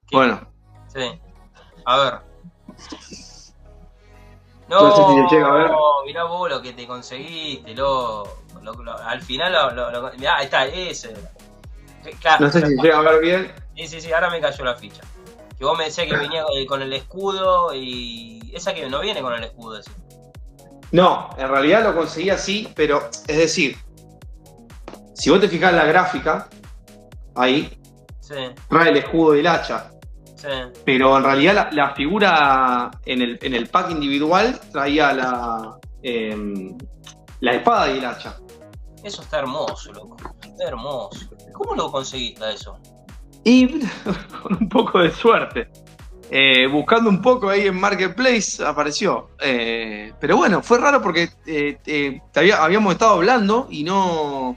¿Qué? Bueno. Sí. A ver. No sé si No, se llega a ver. mirá vos lo que te conseguiste, al final mirá, ahí está, ese. Claro, No sé si se llega a ver bien. sí, ahora me cayó la ficha. Que vos me decías que venía con el escudo y esa que no viene con el escudo, decís. No, en realidad lo conseguí así, pero es decir, si vos te fijás en la gráfica, ahí Sí, trae el escudo y el hacha. sí. Pero en realidad la figura en el pack individual traía la espada y el hacha. Eso está hermoso, loco. Está hermoso. ¿Cómo lo conseguiste a eso? Y con un poco de suerte. Buscando un poco ahí en Marketplace apareció. Pero bueno, fue raro porque habíamos estado hablando y no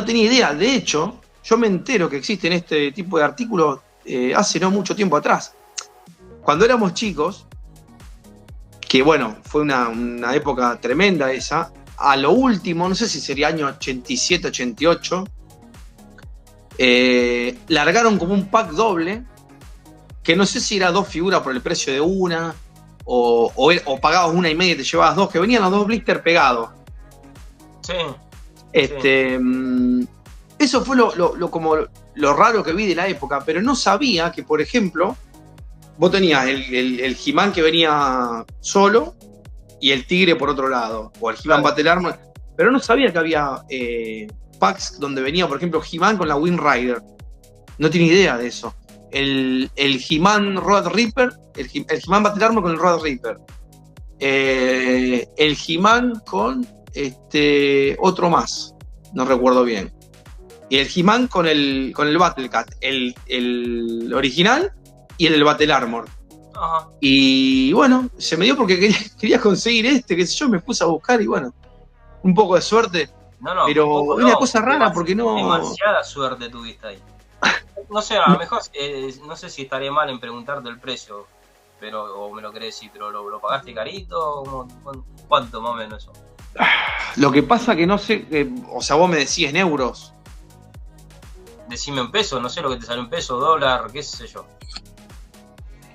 tenía idea. De hecho, yo me entero que existen este tipo de artículos hace no mucho tiempo atrás. Cuando éramos chicos, que bueno, fue una época tremenda esa, a lo último, no sé si sería año 87, 88, largaron como un pack doble, que no sé si era 2 figuras por el precio de una, o pagabas 1,5 y te llevabas 2, que venían los 2 blister pegados. Sí. Eso fue lo raro que vi de la época, pero no sabía que, por ejemplo, vos tenías el He-Man que venía solo y el Tigre por otro lado, o el He-Man Battle Armor, pero no sabía que había packs donde venía, por ejemplo, He-Man con la Wind Rider. No tenía idea de eso. El He-Man Road Reaper, el He-Man Battle Armor con el Road Reaper. El He-Man con otro más, no recuerdo bien. Y el He-Man con el Battle Cat, el original y el del Battle Armor. Ajá. Y bueno, se me dio porque quería conseguir qué sé yo, me puse a buscar y bueno, un poco de suerte. No, pero una cosa rara porque no... Demasiada suerte tuviste ahí. No sé, a lo mejor, no sé si estaré mal en preguntarte el precio, pero o me lo querés decir, pero ¿lo pagaste carito? ¿Cuánto más o menos eso? Lo que pasa que no sé, o sea, vos me decís en euros. Decime en pesos, no sé lo que te salió en pesos, dólar, qué sé yo.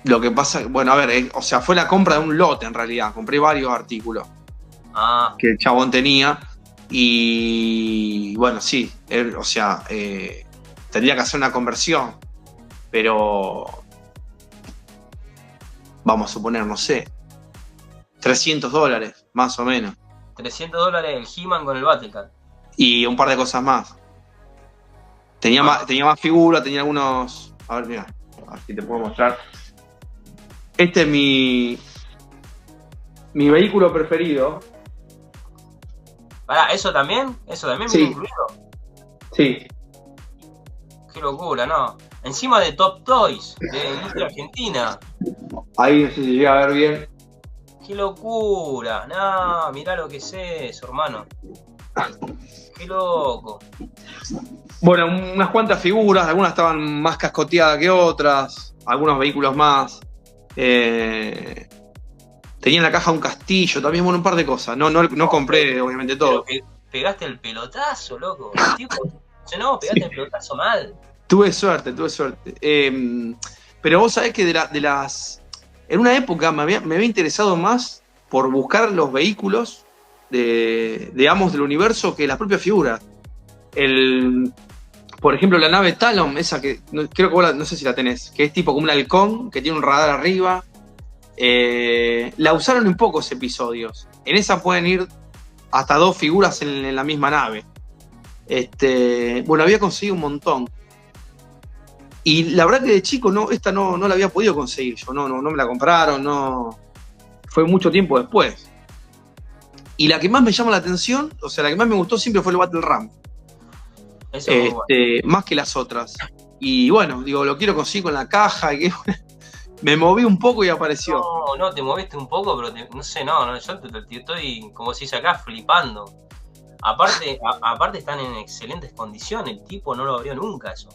Lo que pasa, bueno, a ver, o sea, fue la compra de un lote en realidad. Compré varios artículos que el chabón tenía. Y bueno, sí, o sea, tendría que hacer una conversión. Pero vamos a suponer, no sé, $300, más o menos. $300 el He-Man con el Battlecat. Y un par de cosas más. Tenía más figuras, tenía algunos... A ver, mira, a ver si te puedo mostrar. Este es mi vehículo preferido. Pará, ¿eso también? Sí. ¿Viene incluido? Sí. Qué locura, ¿no? Encima de Top Toys, de industria argentina. Ahí no sé si llega a ver bien. Qué locura. No, mirá lo que es eso, hermano. Qué loco. Bueno, unas cuantas figuras, algunas estaban más cascoteadas que otras, algunos vehículos más. Tenía en la caja un castillo, también, bueno, un par de cosas. No compré, obviamente, todo. Pero pegaste el pelotazo, loco. No, pegaste el pelotazo mal. Tuve suerte. Pero vos sabés que de las... En una época me había interesado más por buscar los vehículos de Amos del Universo que las propias figuras. Por ejemplo, la nave Talon, esa que creo que vos no sé si la tenés, que es tipo como un halcón, que tiene un radar arriba. La usaron en pocos episodios. En esa pueden ir hasta 2 figuras en la misma nave. Bueno, había conseguido un montón. Y la verdad que de chico esta no la había podido conseguir. Yo no me la compraron, no. Fue mucho tiempo después. Y la que más me llama la atención, o sea, la que más me gustó siempre fue el Battle Ram. Eso es muy bueno. Más que las otras. Y bueno, digo, lo quiero conseguir con la caja. Y me moví un poco y apareció. No, te moviste un poco, pero no sé, yo te estoy, como se dice acá, flipando. Aparte están en excelentes condiciones, el tipo no lo abrió nunca eso.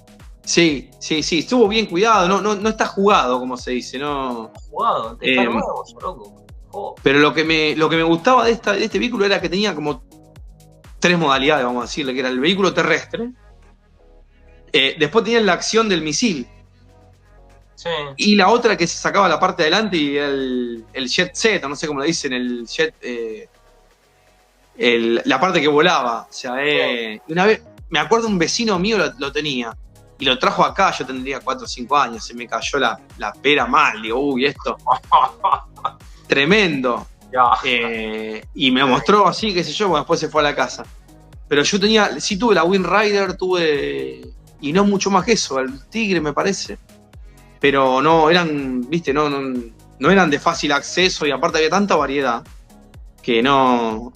Sí, estuvo bien cuidado, no está jugado, como se dice, no. Está jugado, está hermoso, loco. Oh. Pero lo que me gustaba de este vehículo era que tenía como 3 modalidades, vamos a decirle, que era el vehículo terrestre, después tenía la acción del misil. Sí. Y la otra que se sacaba la parte de adelante y el Jet Set, no sé cómo le dicen, el Jet, la parte que volaba. O sea, una vez, me acuerdo un vecino mío lo tenía y lo trajo acá, yo tendría 4 o 5 años, se me cayó la pera mal, digo, uy, esto, tremendo. Y me lo mostró así, qué sé yo, bueno, después se fue a la casa. Pero yo sí tuve la Wind Rider, y no mucho más que eso, el Tigre me parece. Pero no, viste, no eran de fácil acceso y aparte había tanta variedad que no,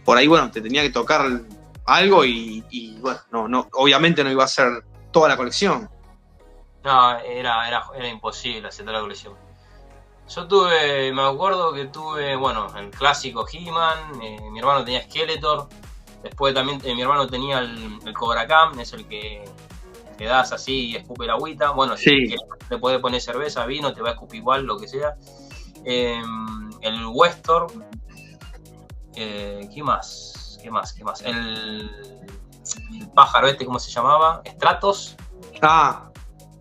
por ahí, bueno, te tenía que tocar algo y bueno, no, obviamente no iba a ser toda la colección. No, era imposible hacer toda la colección. Yo me acuerdo que tuve, bueno, el clásico He-Man, mi hermano tenía Skeletor, después también mi hermano tenía el Cobra Khan, es el que te das así y escupe la agüita, bueno, sí. Si le podés poner cerveza, vino, te va a escupir igual, lo que sea. El Westor, ¿qué más? El pájaro este, ¿cómo se llamaba? Stratos.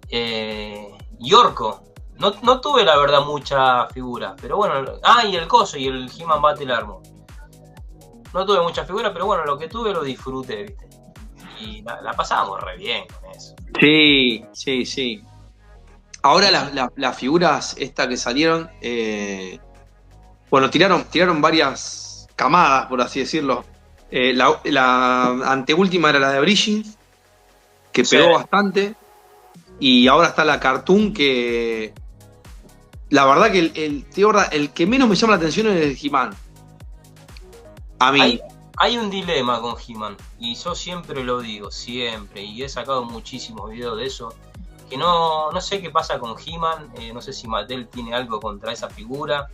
Y Orco. No tuve la verdad mucha figura, pero bueno. Y el coso y el He-Man Battle Armor. No tuve mucha figura, pero bueno, lo que tuve lo disfruté, ¿viste? Y la pasábamos re bien con eso. Sí. Ahora las figuras estas que salieron, bueno, tiraron varias camadas, por así decirlo. La anteúltima era la de Bridging, que pegó bastante. Y ahora está la Cartoon, que la verdad que el que menos me llama la atención es el He-Man. A mí. Hay un dilema con He-Man, y yo siempre lo digo, siempre, y he sacado muchísimos videos de eso, que no sé qué pasa con He-Man, no sé si Mattel tiene algo contra esa figura,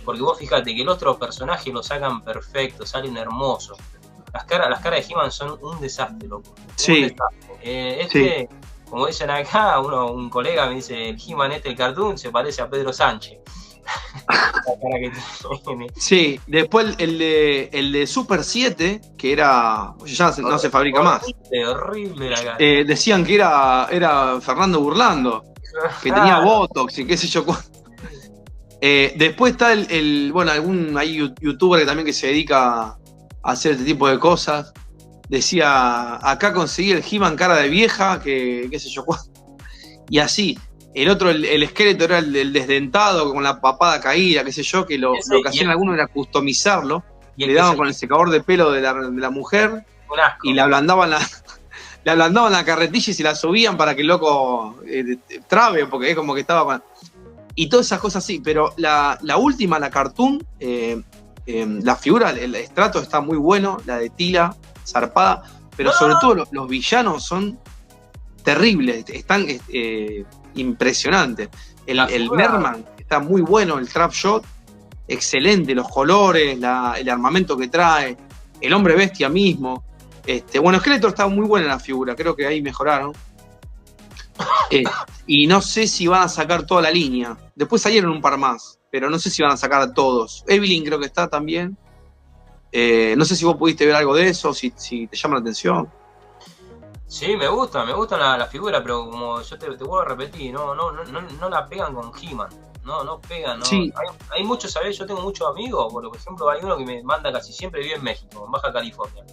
porque vos fíjate que el otro personaje lo sacan perfecto, salen hermosos. Las caras de He-Man son un desastre, loco. Sí. Un desastre. Como dicen acá, un colega me dice, el He-Man el Cartoon se parece a Pedro Sánchez. Sí, después el de Super 7, que era, ya no se fabrica más. Horrible la cara. Decían que era Fernando Burlando, que tenía Botox y qué sé yo. Después está hay youtuber también que se dedica a hacer este tipo de cosas. Decía, acá conseguí el He-Man cara de vieja, que qué sé yo. Y así. El otro, el esqueleto era el desdentado, con la papada caída, qué sé yo, que lo que hacían algunos era customizarlo. Le daban con el secador de pelo de la mujer y le ablandaban la carretilla y se la subían para que el loco trabe, porque es como que estaba con... Y todas esas cosas así, pero la última, la Cartoon, la figura, el estrato está muy bueno, la de Tila, zarpada, pero sobre todo los villanos son terribles, están... impresionante. El Merman está muy bueno, el Trap Shot, excelente, los colores, el armamento que trae, el hombre bestia mismo. Bueno, Skeletor está muy buena la figura, creo que ahí mejoraron. Y no sé si van a sacar toda la línea. Después salieron un par más, pero no sé si van a sacar a todos. Evelyn creo que está también. No sé si vos pudiste ver algo de eso, si te llama la atención. Sí, me gusta la figura, pero como yo te vuelvo a repetir, no la pegan con He-Man, no pegan, no. Sí. Hay muchos, ¿sabés? Yo tengo muchos amigos, por ejemplo, hay uno que me manda casi siempre, vive en México, en Baja California.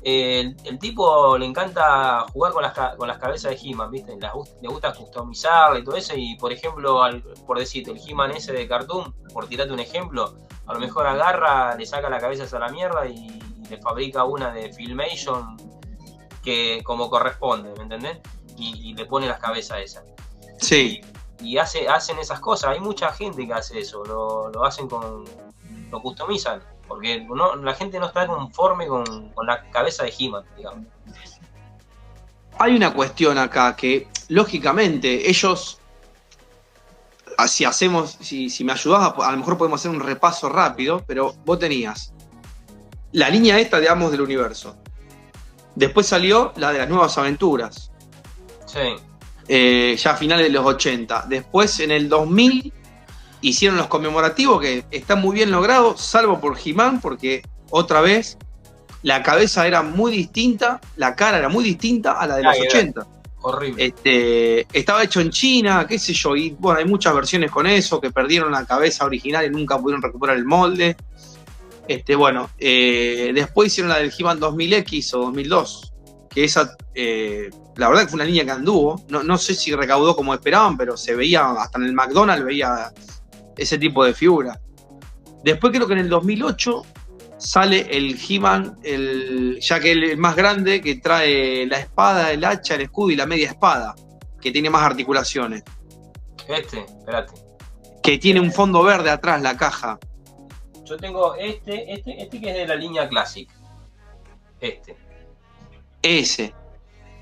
El tipo le encanta jugar con las cabezas de He-Man, ¿viste? Le gusta customizarla y todo eso, y por ejemplo, por decirte, el He-Man ese de Cartoon, por tirarte un ejemplo, a lo mejor agarra, le saca la cabeza a la mierda y le fabrica una de Filmation que como corresponde, ¿me entendés? Y le pone las cabezas esas. Sí. Y hacen esas cosas, hay mucha gente que hace eso, lo hacen lo customizan, porque la gente no está conforme con la cabeza de He-Man, digamos. Hay una cuestión acá que, lógicamente, ellos, si me ayudás, a lo mejor podemos hacer un repaso rápido, pero vos tenías la línea esta, digamos, del universo. Después salió la de las nuevas aventuras. Sí. Ya a finales de los 80. Después, en el 2000, hicieron los conmemorativos, que están muy bien logrados, salvo por He-Man, porque otra vez la cabeza era muy distinta, la cara era muy distinta a la de los 80. Horrible. Estaba hecho en China, qué sé yo, y bueno, hay muchas versiones con eso, que perdieron la cabeza original y nunca pudieron recuperar el molde. Después hicieron la del He-Man 2000X o 2002, que esa, la verdad que fue una línea que anduvo, no sé si recaudó como esperaban, pero se veía, hasta en el McDonald's veía ese tipo de figura. Después creo que en el 2008 sale el He-Man, ya que el más grande, que trae la espada, el hacha, el escudo y la media espada, que tiene más articulaciones. Espérate. Que tiene un fondo verde atrás, la caja. Yo tengo este que es de la línea Classic. Ese.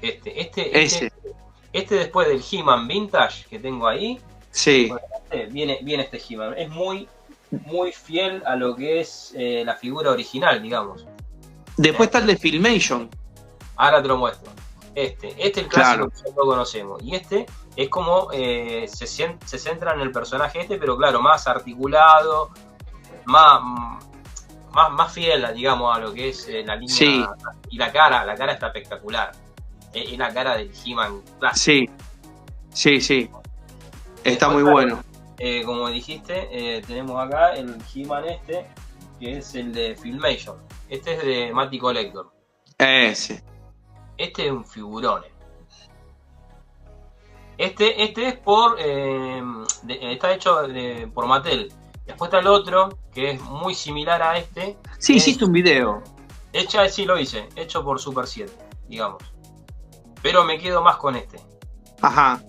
Este después del He-Man Vintage que tengo ahí. Sí. Viene este He-Man. Es muy fiel a lo que es la figura original, digamos. Después está el de Filmation. Ahora te lo muestro. Este es el clásico, claro, que todos conocemos. Y este es como se centra en el personaje pero claro, más articulado, más fiel, digamos, a lo que es la línea. Sí. Y la cara está espectacular. Es la cara del He-Man clásico. Sí. Está muy bueno. Como dijiste, tenemos acá el He-Man que es el de Filmation. Este es de Matty Collector. Ese. Este es un figurón. Este es está hecho por Mattel. Después está el otro, que es muy similar a este. Sí, hiciste un video. Sí, lo hice. Hecho por Super 7, digamos. Pero me quedo más con este. Ajá.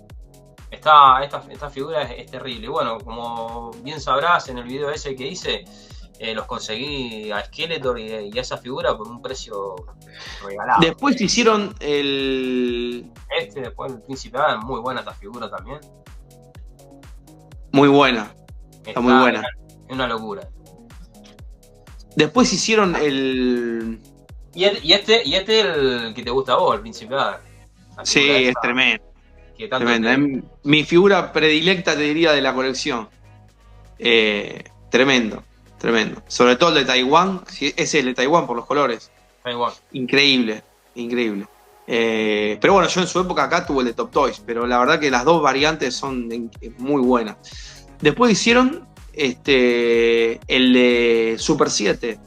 Esta figura es terrible. Bueno, como bien sabrás, en el video ese que hice, los conseguí a Skeletor y a esa figura por un precio regalado. Después hicieron el... después el Príncipe Adam, muy buena esta figura también. Muy buena. Está muy buena. Es una locura. Después hicieron el... Y este el que te gusta a vos, el Príncipe Adam. Sí, es tremendo. Tremenda. Mi figura predilecta, te diría, de la colección. Tremendo. Sobre todo el de Taiwán. Ese es el de Taiwán por los colores. Taiwán. Increíble. Pero bueno, yo en su época acá tuve el de Top Toys, pero la verdad que las dos variantes son muy buenas. Después hicieron el de Super 7.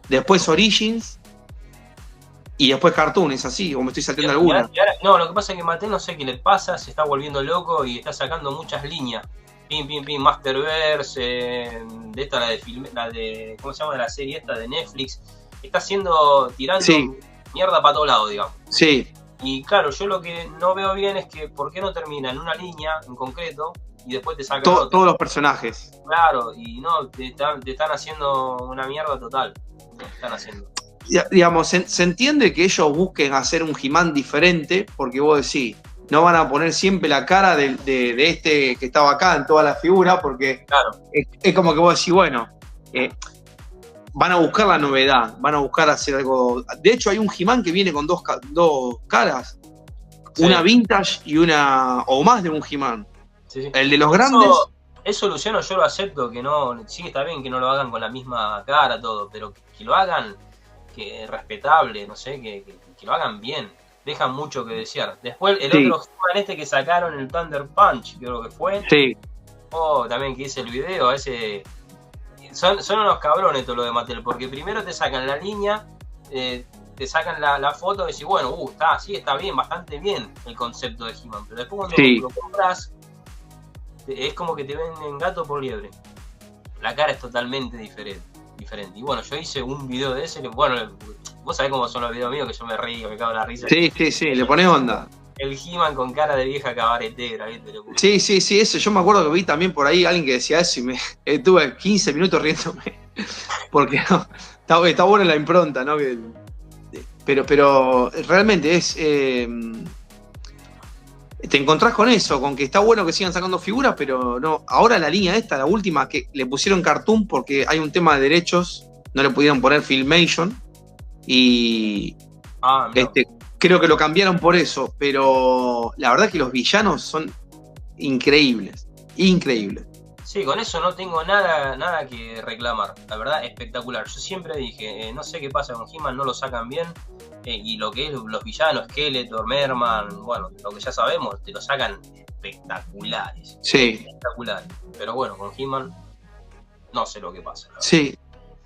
Después Origins. Y después Cartoon, ¿es así? ¿O me estoy saltando alguna? No, lo que pasa es que Mattel no sé qué le pasa, se está volviendo loco y está sacando muchas líneas. Pim, Masterverse, de esta, la de ¿cómo se llama? La serie esta de Netflix. Está tirando mierda para todos lados, digamos. Sí. Y claro, yo lo que no veo bien es que ¿por qué no termina en una línea en concreto y después te sacan todos los personajes? Claro, y no, te están haciendo una mierda total. Te están haciendo. Digamos, se entiende que ellos busquen hacer un He-Man diferente, porque vos decís, no van a poner siempre la cara de este que estaba acá en toda la figura, porque claro, es como que vos decís, bueno, van a buscar la novedad, van a buscar hacer algo. De hecho, hay un He-Man que viene con dos caras, sí, una vintage y una, o más de un He-Man. Sí. El de los grandes. Eso, Luciano, yo lo acepto, que no, sí, está bien que no lo hagan con la misma cara, todo, pero que lo hagan que respetable, no sé, que lo hagan bien. Dejan mucho que desear. Después el otro He-Man que sacaron, el Thunder Punch, creo que fue. Sí. También que hice el video, ese. Son unos cabrones todo lo de Mattel, porque primero te sacan la línea, te sacan la foto y decís, bueno, está bien, bastante bien el concepto de He-Man, pero después cuando lo compras, es como que te venden gato por liebre. La cara es totalmente diferente. Y bueno, yo hice un video de ese, bueno, vos sabés cómo son los videos míos, que yo me río, me cago en la risa. Sí, le pones onda. El He-Man con cara de vieja cabaretera, ¿viste? Sí, eso, yo me acuerdo que vi también por ahí alguien que decía eso y me estuve 15 minutos riéndome, porque no, está buena la impronta, ¿no? Pero realmente es... te encontrás con eso, con que está bueno que sigan sacando figuras, pero no. Ahora la línea esta, la última, que le pusieron Cartoon porque hay un tema de derechos, no le pudieron poner Filmation, y creo que lo cambiaron por eso, pero la verdad que los villanos son increíbles. Sí, con eso no tengo nada que reclamar, la verdad, espectacular. Yo siempre dije, no sé qué pasa con He-Man, no lo sacan bien, Y lo que es los villanos, Skeletor, Merman, bueno, lo que ya sabemos, te lo sacan espectaculares. Sí. Espectaculares. Pero bueno, con He-Man no sé lo que pasa. Sí.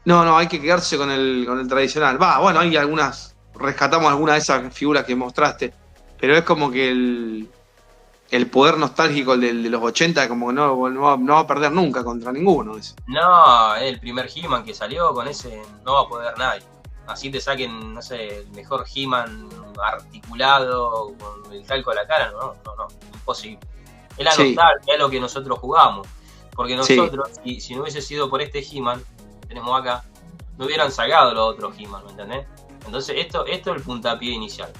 No, hay que quedarse con el tradicional. Bueno, hay algunas, rescatamos algunas de esas figuras que mostraste, pero es como que el poder nostálgico de los 80 como que no va a perder nunca contra ninguno. No, el primer He-Man que salió, con ese no va a poder nadie. Así te saquen, no sé, el mejor He-Man articulado con el talco de la cara, no, imposible. Es la nostalgia, es lo que nosotros jugamos. Porque nosotros, si no hubiese sido por este He-Man que tenemos acá, no hubieran sacado los otros He-Man, ¿me entendés? Entonces esto es el puntapié inicial.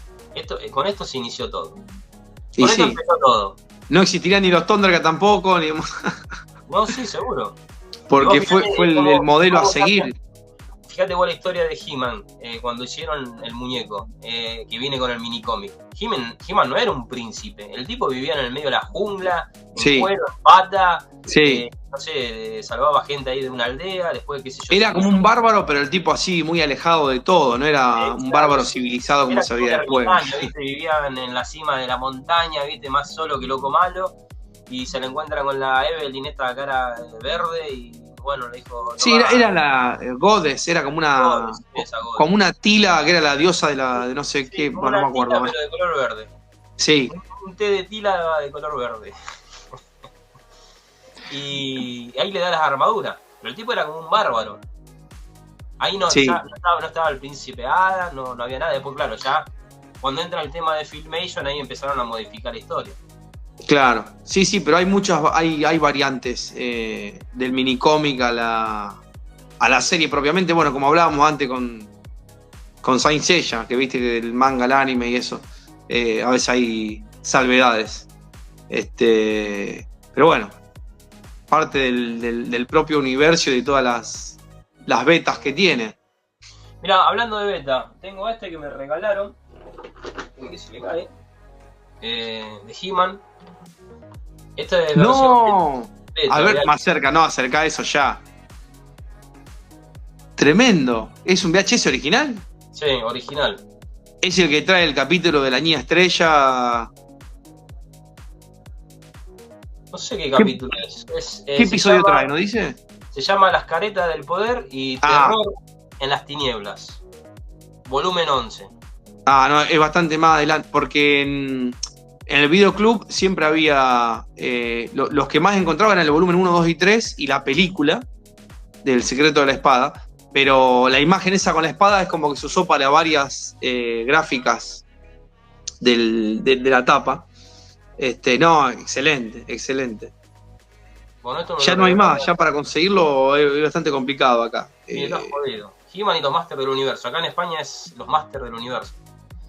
Con esto se inició todo. Con esto empezó todo. No existirían ni los Thundercats tampoco, ni... No, sí, seguro. Porque fue el modelo a seguir. Fíjate vos la historia de He-Man, cuando hicieron el muñeco, que viene con el minicómic. He-Man no era un príncipe, el tipo vivía en el medio de la jungla, en cuero, en pata, no sé, salvaba gente ahí de una aldea, después qué sé yo. Era como un bárbaro, pero el tipo así, muy alejado de todo, no era un bárbaro civilizado como se veía después. Vivían en la cima de la montaña, ¿viste? Más solo que loco malo, y se le encuentra con la Evelyn, esta cara verde, y bueno, le dijo... Sí, era la Goddess, era como una... como una Tila, que era la diosa de no sé qué, no me acuerdo. Pero de color verde. Sí. Un té de Tila de color verde. Y ahí le da las armaduras. Pero el tipo era como un bárbaro. Ahí no estaba el príncipe Adam, no había nada. Después, claro, ya cuando entra el tema de Filmation, ahí empezaron a modificar la historia. Claro, sí, pero hay variantes del minicómic a la serie propiamente. Bueno, como hablábamos antes con Saint Seiya, que viste que el manga, el anime y eso, a veces hay salvedades. Pero bueno, parte del propio universo y de todas las betas que tiene. Mirá, hablando de beta, tengo que me regalaron, que se le cae, de He-Man. Esta es no, beta, a ver, más cerca, acerca eso ya. Tremendo. ¿Es un VHS original? Sí, original. Es el que trae el capítulo de la niña estrella. No sé qué capítulo es. ¿Qué episodio trae, no dice? Se llama Las caretas del poder y Terror en las tinieblas. Volumen 11. No, es bastante más adelante, porque en el videoclub siempre había... los que más encontraban eran el volumen 1, 2 y 3 y la película del secreto de la espada, pero la imagen esa con la espada es como que se usó para varias gráficas de la tapa. No, excelente. Bueno, esto ya no hay más, ya para conseguirlo es bastante complicado acá. Y lo has jodido. He-Man y los Masters del Universo. Acá en España es los Masters del Universo.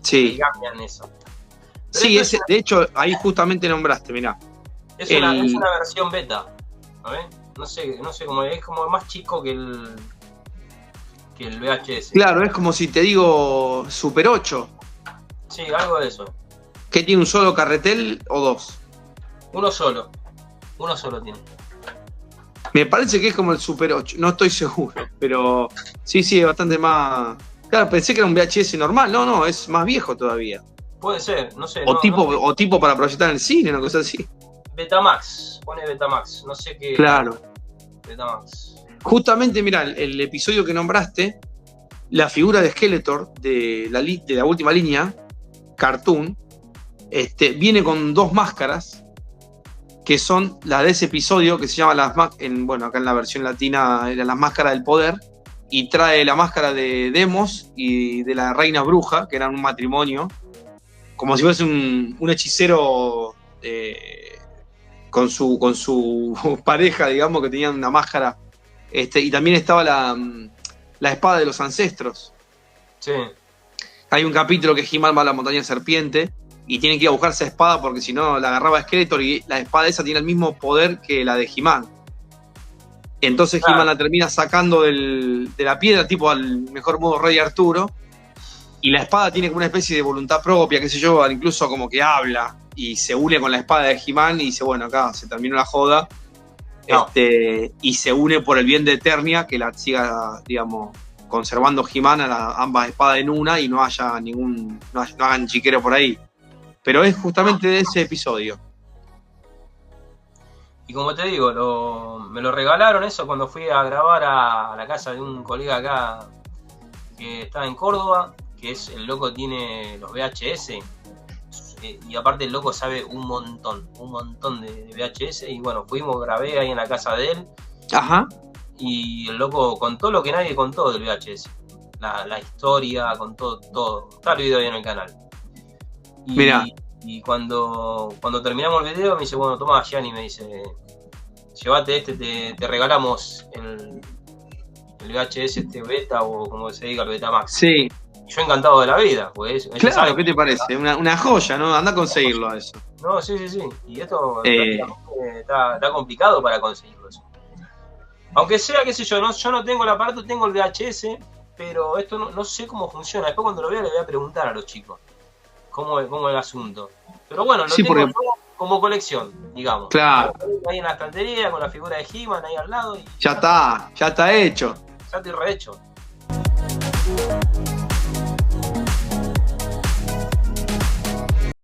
Sí. Y cambian eso. Sí, de hecho, ahí justamente nombraste, mirá. Es una versión beta. ¿No ves? No sé cómo es como más chico que el VHS. Claro, es como si te digo Super 8. Sí, algo de eso. ¿Qué tiene, un solo carretel o dos? Uno solo tiene. Me parece que es como el Super 8, no estoy seguro, pero sí, es bastante más... Claro, pensé que era un VHS normal, no, es más viejo todavía. Puede ser, no sé. O tipo para proyectar en el cine, una cosa así. Betamax, pone Betamax, no sé qué. Claro. Betamax. Justamente, mirá, el episodio que nombraste, la figura de Skeletor de la última línea, Cartoon, viene con dos máscaras, que son las de ese episodio, que se llama acá en la versión latina eran las máscaras del poder, y trae la máscara de Demos y de la reina bruja, que eran un matrimonio, como si fuese un hechicero con su pareja, digamos, que tenían una máscara. Y también estaba la espada de los ancestros. Sí. Hay un capítulo que He-Man va a la montaña serpiente y tiene que ir a buscar esa espada porque si no la agarraba Skeletor, y la espada esa tiene el mismo poder que la de He-Man. Entonces He-Man la termina sacando de la piedra, tipo al mejor modo Rey Arturo, y la espada tiene como una especie de voluntad propia, qué sé yo, incluso como que habla y se une con la espada de He-Man y dice, bueno, acá se terminó la joda. No. Y se une por el bien de Eternia, que la siga, digamos, conservando He-Man ambas espadas en una y no haya no hagan chiquero por ahí. Pero es justamente de ese episodio. Y como te digo, me lo regalaron eso cuando fui a grabar a la casa de un colega acá que está en Córdoba, que es el loco tiene los VHS, y aparte el loco sabe un montón de VHS, y bueno, grabé ahí en la casa de él. Ajá. Y el loco contó lo que nadie contó del VHS, la historia, contó todo. Está el video ahí en el canal. Mirá. Y cuando terminamos el video me dice, bueno, toma, Gianni, me dice, llévate te regalamos el VHS beta, o como se diga, el Betamax. Sí. Yo encantado de la vida, pues. Claro, ¿qué te parece? Una joya, ¿no? Anda a conseguirlo a eso. No, sí. Y esto está complicado para conseguirlo eso. Aunque sea, qué sé yo no tengo el aparato, tengo el VHS, pero esto no sé cómo funciona. Después cuando lo vea le voy a preguntar a los chicos cómo es el asunto. Pero bueno, lo tengo como colección, digamos. Claro. Ahí en la estantería con la figura de He-Man ahí al lado. Y ya está hecho. ya estoy rehecho.